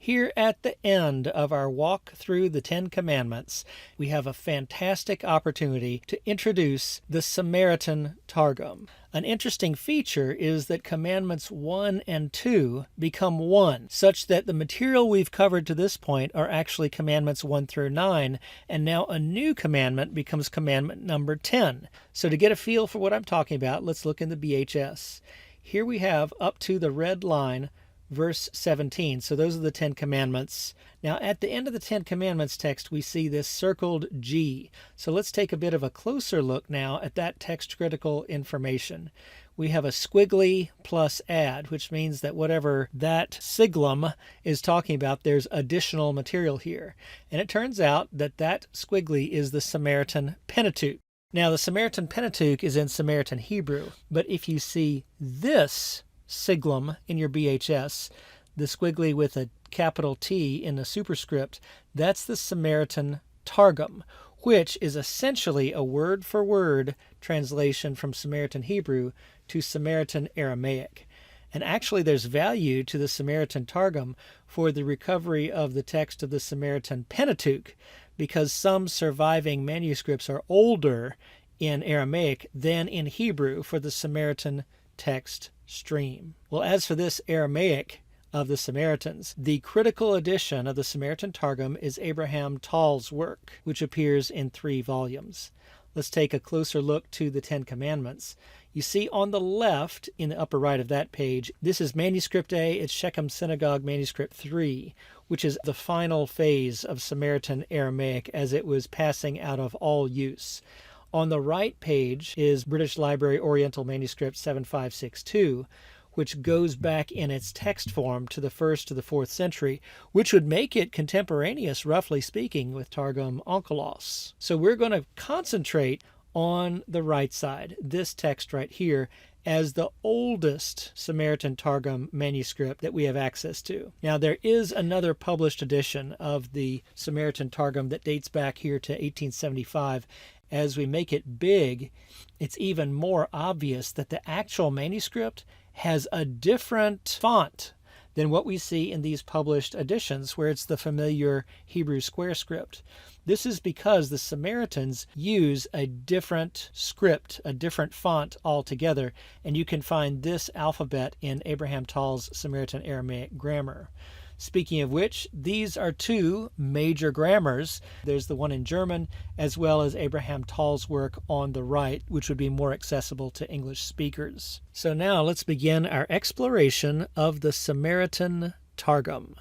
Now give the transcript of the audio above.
Here at the end of our walk through the Ten Commandments, we have a fantastic opportunity to introduce the Samaritan Targum. An interesting feature is that Commandments 1 and 2 become one, such that the material we've covered to this point are actually Commandments 1 through 9, and now a new commandment becomes commandment number 10. So to get a feel for what I'm talking about, let's look in the BHS. Here we have up to the red line, verse 17. So those are the Ten Commandments. Now at the end of the Ten Commandments text, we see this circled G. So let's take a bit of a closer look now at that text critical information. We have a squiggly plus add, which means that whatever that siglum is talking about, there's additional material here. And it turns out that that squiggly is the Samaritan Pentateuch. Now the Samaritan Pentateuch is in Samaritan Hebrew, but if you see this siglum in your BHS, the squiggly with a capital T in the superscript, that's the Samaritan Targum, which is essentially a word-for-word translation from Samaritan Hebrew to Samaritan Aramaic. And actually there's value to the Samaritan Targum for the recovery of the text of the Samaritan Pentateuch, because some surviving manuscripts are older in Aramaic than in Hebrew for the Samaritan text stream. Well, as for this Aramaic of the Samaritans, the critical edition of the Samaritan Targum is Abraham Tall's work, which appears in 3 volumes. Let's take a closer look to the Ten Commandments. You see on the left, in the upper right of that page, this is Manuscript A, it's Shechem Synagogue Manuscript 3, which is the final phase of Samaritan Aramaic as it was passing out of all use. On the right page is British Library Oriental Manuscript 7562, which goes back in its text form to the 1st to the 4th century, which would make it contemporaneous, roughly speaking, with Targum Onkelos. So we're going to concentrate on the right side, this text right here, as the oldest Samaritan Targum manuscript that we have access to. Now, there is another published edition of the Samaritan Targum that dates back here to 1875. As we make it big, it's even more obvious that the actual manuscript has a different font than what we see in these published editions, where it's the familiar Hebrew square script. This is because the Samaritans use a different script, a different font altogether, and you can find this alphabet in Abraham Tall's Samaritan Aramaic grammar. Speaking of which, these are 2 major grammars. There's the one in German, as well as Abraham Tall's work on the right, which would be more accessible to English speakers. So now let's begin our exploration of the Samaritan Targum.